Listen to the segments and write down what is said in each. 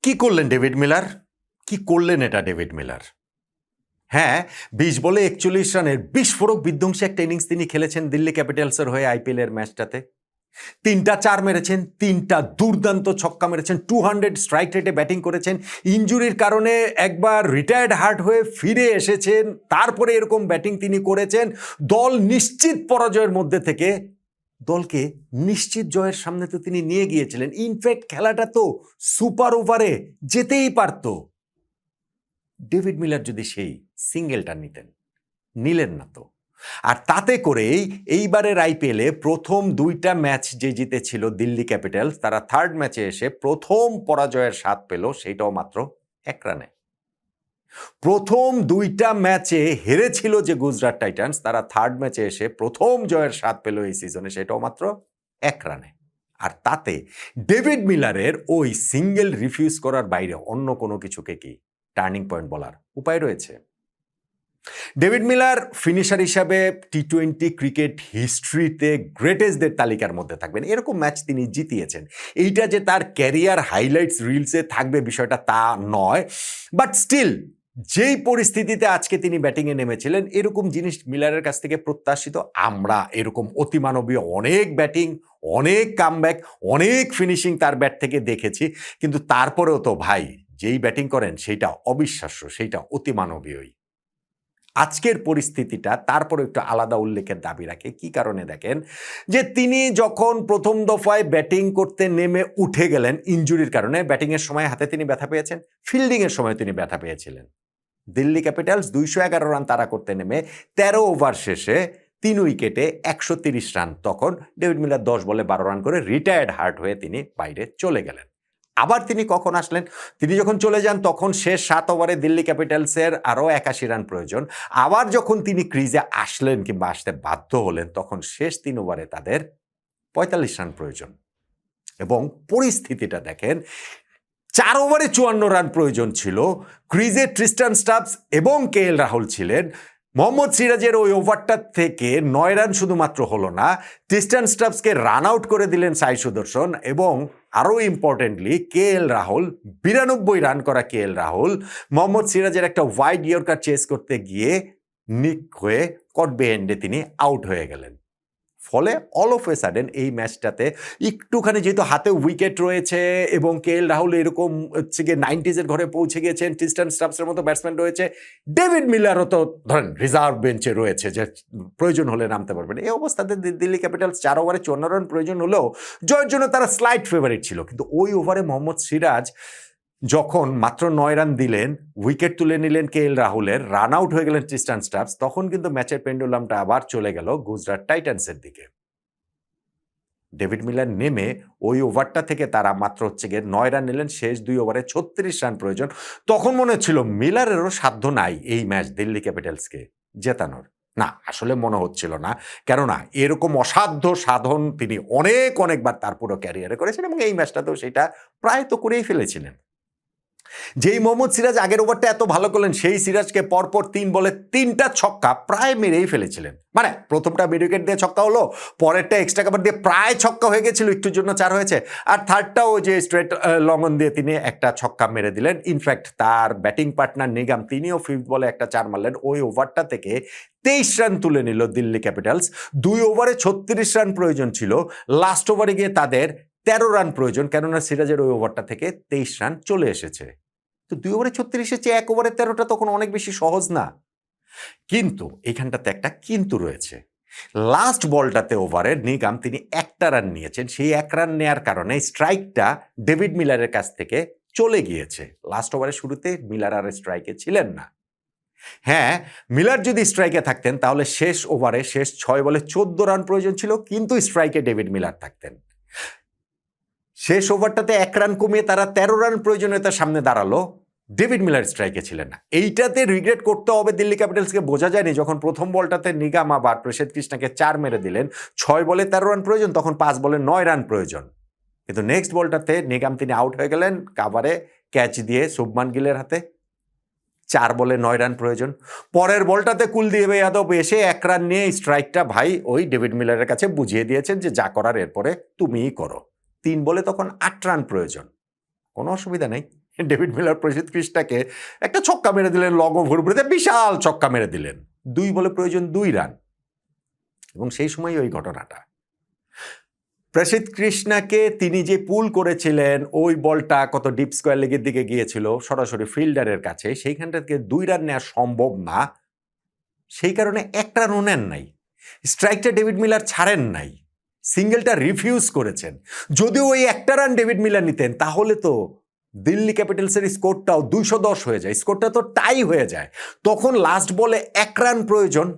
কি করলেন David Miller? কি করলেন এটা ডেভিড মিলার? হ্যাঁ, ২০ বলে ৪১ রানের বিস্ফোরক বিধ্বংসী একটা ইনিংস তিনি খেলেছেন দিল্লি ক্যাপিটালসের হয়ে আইপিএল এর ম্যাচটাতে। ৩টা ৪ মেরেছেন, ৩টা দুর্দান্ত ছক্কা মেরেছেন, 200 স্ট্রাইক রেটে ব্যাটিং করেছেন। ইনজুরির কারণে একবার রিটায়ার্ড হার্ট হয়ে ফিরে এসেছেন, তারপরে এরকম ব্যাটিং তিনি করেছেন। দল নিশ্চিত পরাজয়ের মধ্যে থেকে দলকে নিশ্চিত জয়ের সামনে তো তিনি নিয়ে গিয়েছিলেন। ইনফ্যাক্ট খেলাটা তো সুপার ওভারে যেতেই পারত। ডেভিড মিলার যদি সেই সিঙ্গেলটা নিলেন না তো। আর তাতে করেই এইবারের আইপিএলে প্রথম ২টা ম্যাচ যে জিতেছিল দিল্লি ক্যাপিটালস, তারা থার্ড ম্যাচে এসে প্রথম পরাজয়ের স্বাদ পেল, সেটাও মাত্র ১ রানে। প্রথম ২টা ম্যাচে হেরেছিল যে গুজরাট টাইটান্স, তারা থার্ড ম্যাচে এসে প্রথম জয়ের স্বাদ পেল এই সিজনে, সেটাও মাত্র ১ রানে। আর তাতে ডেভিড মিলারের ওই সিঙ্গেল রিফিউজ করার বাইরে অন্য কোনো কিছুকে কি টার্নিং পয়েন্ট বলার উপায় রয়েছে? ডেভিড মিলার ফিনিশার হিসাবে টি-20 ক্রিকেট হিস্ট্রিতে গ্রেটেস্টদের তালিকার মধ্যে থাকবেন, এরকম ম্যাচ তিনি জিতিয়েছেন। এইটা যে তার ক্যারিয়ার হাইলাইটস রিলসে থাকবে বিষয়টা তা নয়, বাট স্টিল যেই পরিস্থিতিতে আজকে তিনি ব্যাটিংয়ে নেমেছিলেন, এরকম জিনিস মিলারের কাছ থেকে প্রত্যাশিত। আমরা এরকম অতিমানবীয় অনেক ব্যাটিং, অনেক কামব্যাক, অনেক ফিনিশিং তার ব্যাট থেকে দেখেছি, কিন্তু তারপরেও তো ভাই যেই ব্যাটিং করেন সেইটা অবিশ্বাস্য, সেইটা অতিমানবীয়ই। আজকের পরিস্থিতিটা তারপরে একটু আলাদা উল্লেখের দাবি রাখে। কি কারণে? দেখেন, যে তিনি যখন প্রথম দফায় ব্যাটিং করতে নেমে উঠে গেলেন ইনজুরির কারণে, ব্যাটিংয়ের সময় হাতে তিনি ব্যথা পেয়েছেন, ফিল্ডিংয়ের সময় তিনি ব্যথা পেয়েছিলেন। দিল্লি ক্যাপিটালস ২১১ রান তাড়া করতে নেমে ১৩ ওভার শেষে ৩ উইকেটে ১৩০ রান, তখন ডেভিড মিলার ১০ বলে ১২ রান করে রিটায়ার্ড হার্ট হয়ে তিনি বাইরে চলে গেলেন। আবার তিনি কখন আসলেন? তিনি যখন চলে যান তখন শেষ ৭ ওভারে দিল্লি ক্যাপিটালসের আরও ৮১ রান প্রয়োজন। আবার যখন তিনি ক্রিজে আসলেন কিংবা আসতে বাধ্য হলেন, তখন শেষ ৩ ওভারে তাদের ৪৫ রান প্রয়োজন। এবং পরিস্থিতিটা দেখেন, ৪ ওভারে ৫৪ রান প্রয়োজন ছিল। ক্রিজে ট্রিস্টান স্টাবস এবং কেএল রাহুল ছিলেন। মোহাম্মদ সিরাজের ওই ওভারটা থেকে ৯ রান শুধুমাত্র হলো না, ট্রিস্টান স্টাবসকে রান আউট করে দিলেন সাই সুদর্শন, এবং আরও ইম্পর্টেন্টলি কেএল রাহুল, ৯২ রান করা কেএল রাহুল মোহাম্মদ সিরাজের একটা ওয়াইড ইয়র্কার চেস করতে গিয়ে নিক হয়ে কট বেহেন্ডে তিনি আউট হয়ে গেলেন। ফলে অল অফ এ সাডেন এই ম্যাচটাতে একটুখানি যেহেতু হাতে উইকেট রয়েছে এবং কেএল রাহুল এরকম হচ্ছে গিয়ে 90s ঘরে পৌঁছে গিয়েছেন, ট্রিস্টান স্টাবসের মতো ব্যাটসম্যান রয়েছে, ডেভিড মিলারও তো ধরেন রিজার্ভ বেঞ্চে রয়েছে, যে প্রয়োজন হলে নামতে পারবেন। এই অবস্থাতে দিল্লি ক্যাপিটালস ৪ ওভারে ৫৪ রান প্রয়োজন হলেও জয়ের জন্য তারা স্লাইট ফেভারিট ছিল। কিন্তু ওই ওভারে মোহাম্মদ সিরাজ যখন মাত্র ৯ রান দিলেন, উইকেট তুলে নিলেন কেএল রাহুলের, রান আউট হয়ে গেলেন ট্রিস্টান স্টাবস, তখন কিন্তু ম্যাচের পেন্ডুলামটা আবার চলে গেল গুজরাট টাইটান্সের দিকে। ডেভিড মিলার নেমে ওই ওভারটা থেকে তারা মাত্র হচ্ছে গিয়ে ৯ রান নিলেন, শেষ ২ ওভারে ৩৬ রান প্রয়োজন। তখন মনে হচ্ছিল মিলারেরও সাধ্য নাই এই ম্যাচ দিল্লি ক্যাপিটালসকে জেতানোর। না, আসলে মনে হচ্ছিল না, কেননা এরকম অসাধ্য সাধন তিনি অনেকবার তার পুরো ক্যারিয়ারে করেছেন, এবং এই ম্যাচটাতেও সেটা প্রায় তো করেই ফেলেছিলেন। যেই মোহাম্মদ সিরাজ আগের ওভারটা এত ভালো করলেন, সেই সিরাজকে পরপর ৩ বলে ৩টা ছক্কা প্রায় মেরেই ফেলেছিলেন। মানে প্রথমটা মিড উইকেট দিয়ে ছক্কা হলো, পরেরটা এক্সট্রা কভার দিয়ে প্রায় ছক্কা হয়ে গেছিল, একটুর জন্য ৪ হয়েছে, আর থার্ডটাও যে স্ট্রেট লং অন দিয়ে তিনি একটা ছক্কা মেরে দিলেন। ইনফ্যাক্ট তার ব্যাটিং পার্টনার নিগাম, তিনিও 5th বলে একটা ৪ মারলেন। ওই ওভারটা থেকে ২৩ রান তুলে নিল দিল্লি ক্যাপিটালস। ২ ওভারে ৩৬ রান প্রয়োজন ছিল, লাস্ট ওভারে গিয়ে তাদের ১৩ রান প্রয়োজন, কেননা সিরাজের ওই ওভারটা থেকে ২৩ রান চলে এসেছে। তো ২ ওভারে ৩৬-এর চেয়ে ১ ওভারে ১৩টা তখন অনেক বেশি সহজ না। কিন্তু এখানটাতে একটা কিন্তু রয়েছে। লাস্ট বলটাতে ওভারে নিগাম তিনি ১টা রান নিয়েছেন, সেই ১ রান নেয়ার কারণে স্ট্রাইকটা ডেভিড মিলারের কাছ থেকে চলে গিয়েছে। লাস্ট ওভারের শুরুতে মিলার আর স্ট্রাইকে ছিলেন না। হ্যাঁ, মিলার যদি স্ট্রাইকে থাকতেন তাহলে শেষ ওভারে শেষ ৬ বলে ১৪ রান প্রয়োজন ছিল, কিন্তু স্ট্রাইকে ডেভিড মিলার থাকতেন। শেষ ওভারটাতে ১ রান কমিয়ে তারা ১৩ রান প্রয়োজনীয়তার সামনে দাঁড়ালো, ডেভিড মিলার স্ট্রাইকে ছিলেন না। এইটাতে রিগ্রেট করতে হবে দিল্লি ক্যাপিটালসকে, বোঝা যায়নি যখন প্রথম বলটাতে নিগাম আবার প্রসিদ্ধ কৃষ্ণাকে ৪ মেরে দিলেন, ৬ বলে ১৩ রান প্রয়োজন, তখন ৫ বলে ৯ রান প্রয়োজন। কিন্তু নেক্সট বলটাতে নিগাম তিনি আউট হয়ে গেলেন কাভারে ক্যাচ দিয়ে শুভমান গিলের হাতে, ৪ বলে ৯ রান প্রয়োজন। পরের বলটাতে কুলদীপ যাদব এসে ১ রান নিয়ে স্ট্রাইকটা ভাই ওই ডেভিড মিলারের কাছে বুঝিয়ে দিয়েছেন যে যা করার এরপরে তুমিই করো। ৩ বলে তখন ৮ রান প্রয়োজন, কোনো অসুবিধা নেই। ডেভিড মিলার প্রসিদ্ধ কৃষ্ণাকে একটা ছক্কা মেরে দিলেন, লং অফ ভুরভুরিতে বিশাল ছক্কা মেরে দিলেন। 2 বলে প্রয়োজন 2 রান, এবং সেই সময় ওই ঘটনাটা। প্রসিদ্ধ কৃষ্ণাকে তিনি যে পুল করেছিলেন, ওই বলটা কত ডিপ স্কোয়ার লেগের দিকে গিয়েছিল, সরাসরি ফিল্ডারের কাছে, সেইখানটা থেকে 2 রান নেওয়া সম্ভব না, সেই কারণে 1 রানও নেন নাই। স্ট্রাইকটা ডেভিড মিলার ছাড়েন নাই, সিঙ্গেলটা রিফিউজ করেছেন। যদিও ওই 1টা রান ডেভিড মিলার নিতেন, তাহলে তো দিল্লি ক্যাপিটালসের স্কোরটাও 210 হয়ে যায়, স্কোরটা তো টাই হয়ে যায়। তখন লাস্ট বলে 1 রান প্রয়োজন,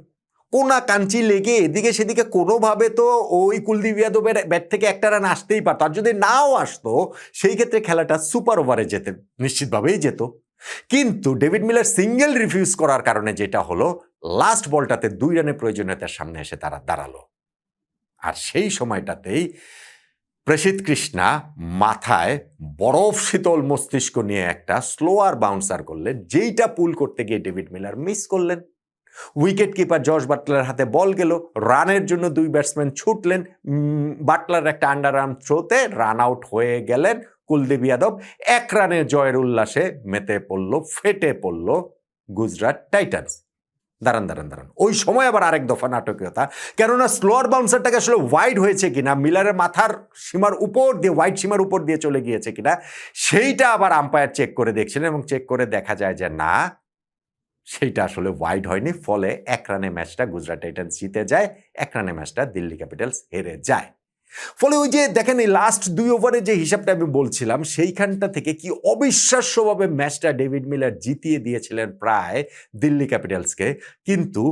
কোনা কাঞ্চি লেগে এদিকে সেদিকে কোনোভাবে তো ওই কুলদীপ যাদবের ব্যাট থেকে 1টা রান আসতেই পারত, আর যদি নাও আসতো সেই ক্ষেত্রে খেলাটা সুপার ওভারে যেতে নিশ্চিতভাবেই যেত। কিন্তু ডেভিড মিলার সিঙ্গেল রিফিউজ করার কারণে যেটা হলো, লাস্ট বলটাতে 2 রানের প্রয়োজনীয়তার সামনে এসে তারা দাঁড়ালো। আর সেই সময়টাতেই প্রসিদ্ধ কৃষ্ণা মাথায় বরফ শীতল মস্তিষ্ক নিয়ে একটা স্লোয়ার বাউন্সার করলেন, যেইটা পুল করতে গিয়ে ডেভিড মিলার মিস করলেন। উইকেট কিপার জশ বাটলার হাতে বল গেল, রানের জন্য 2 ব্যাটসম্যান ছুটলেন, বাটলার একটা আন্ডার আর্ম থ্রোতে রান আউট হয়ে গেলেন। কুলদীপ যাদব 1 রানের জয়ের উল্লাসে মেতে পড়ল, ফেটে পড়ল গুজরাট টাইটান্স। দাঁড়ান, ওই সময় আবার আরেক দফা নাটকীয়তা, কেননা স্লোয়ার বাউন্সারটাকে আসলে ওয়াইড হয়েছে কিনা, মিলারের মাথার সীমার উপর দিয়ে, ওয়াইড সীমার উপর দিয়ে চলে গিয়েছে কিনা, সেইটা আবার আম্পায়ার চেক করে দেখছিলেন, এবং চেক করে দেখা যায় যে না, সেইটা আসলে ওয়াইড হয়নি। ফলে 1 রানে ম্যাচটা গুজরাট টাইটান্স জিতে যায়, 1 রানে ম্যাচটা দিল্লি ক্যাপিটালস হেরে যায়। ফলে ওই যে দেখেন, এই লাস্ট 2 ওভারের যে হিসাবটা আমি বলছিলাম, সেইখানটা থেকে কি অবিশ্বাস্যভাবে ম্যাচটা ডেভিড মিলার জিতিয়ে দিয়েছিলেন প্রায় দিল্লি ক্যাপিটালসকে। কিন্তু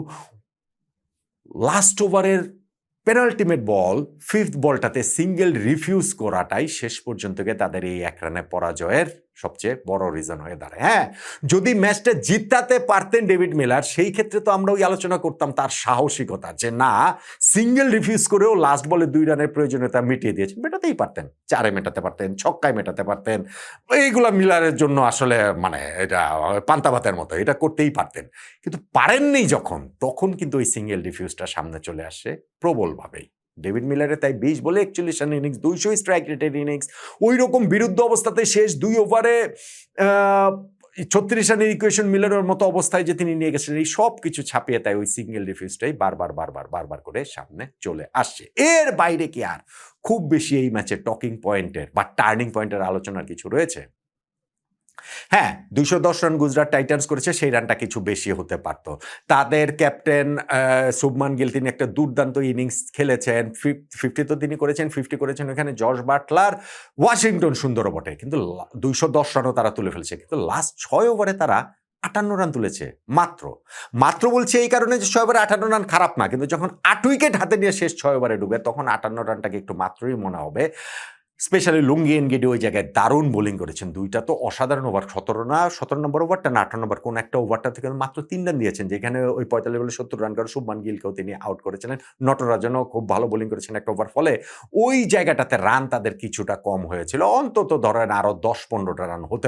লাস্ট ওভারের পেনাল্টিমেট বল, 5th বলটাতে সিঙ্গেল রিফিউজ করাটাই শেষ পর্যন্ত গিয়ে তাদের এই 1 রানে পরাজয়ের সবচেয়ে বড় রিজন হয়ে দাঁড়ায়। হ্যাঁ, যদি ম্যাচটা জিতাতে পারতেন ডেভিড মিলার, সেই ক্ষেত্রে তো আমরা ওই আলোচনা করতাম তার সাহসিকতা, যে না, সিঙ্গেল রিফিউজ করেও লাস্ট বলে 2 রানের প্রয়োজনীয়তা মিটিয়ে দিয়েছেন। মেটাতেই পারতেন, 4-এ মেটাতে পারতেন, ছক্কায় মেটাতে পারতেন, এইগুলা মিলারের জন্য আসলে মানে এটা পান্তা ভাতের মতো, এটা করতেই পারতেন। কিন্তু পারেননি যখন, তখন কিন্তু ওই সিঙ্গেল রিফিউজটা সামনে চলে আসে প্রবলভাবেই। ডেভিড মিলারের তাই 20 বলে 41 রান ইনিংস, 200 স্ট্রাইক রেটের ইনিংস, ওই রকম বিরুদ্ধ অবস্থাতে শেষ 2 ওভারে 36 রানের ইকুয়েশন মিলারের মতো অবস্থায় যে তিনি নিয়ে গেছেন, এই সব কিছু ছাপিয়ে তাই ওই সিঙ্গেল রিফিউজটাই বারবার করে সামনে চলে আসছে। এর বাইরে কি আর খুব বেশি এই ম্যাচে টকিং পয়েন্টের বা টার্নিং পয়েন্টের আলোচনার কিছু রয়েছে? হ্যাঁ, 210 রান গুজরাট টাইটান্স করেছে, সেই রানটা কিছু বেশি হতে পারত। তাদের ক্যাপ্টেন শুভমান গিল, তিনি একটা দুর্দান্ত ইনিংস খেলেছেন, 50 তো তিনি করেছেন, 50 করেছেন ওখানে জশ বাটলার, ওয়াশিংটন সুন্দরও বটে, কিন্তু 210 রানও তারা তুলে ফেলেছে। কিন্তু লাস্ট 6 ওভারে তারা 58 রান তুলেছে মাত্র বলছি এই কারণে যে 6 ওভারে 58 রান খারাপ না, কিন্তু যখন 8 উইকেট হাতে নিয়ে শেষ 6 ওভারে ডুবে, তখন 58 রানটাকে একটু মাত্রই মনে হবে। স্পেশালি লুঙ্গি এনগেডি ওই জায়গায় দারুণ বোলিং করেছেন, 2টা তো অসাধারণ ওভার, 17 নম্বর ওভারটা না 18 নম্বর কোন একটা ওভারটা থেকে মাত্র 3 রান দিয়েছেন, যেখানে ওই 45 বলে 70 রান করে শুভমান গিলকেও তিনি আউট করেছিলেন। নটরাজনও খুব ভালো বোলিং করেছেন একটা ওভার, ফলে ওই জায়গাটাতে রান তাদের কিছুটা কম হয়েছিল, অন্তত ধরেন আরো 10-15টা রান হতে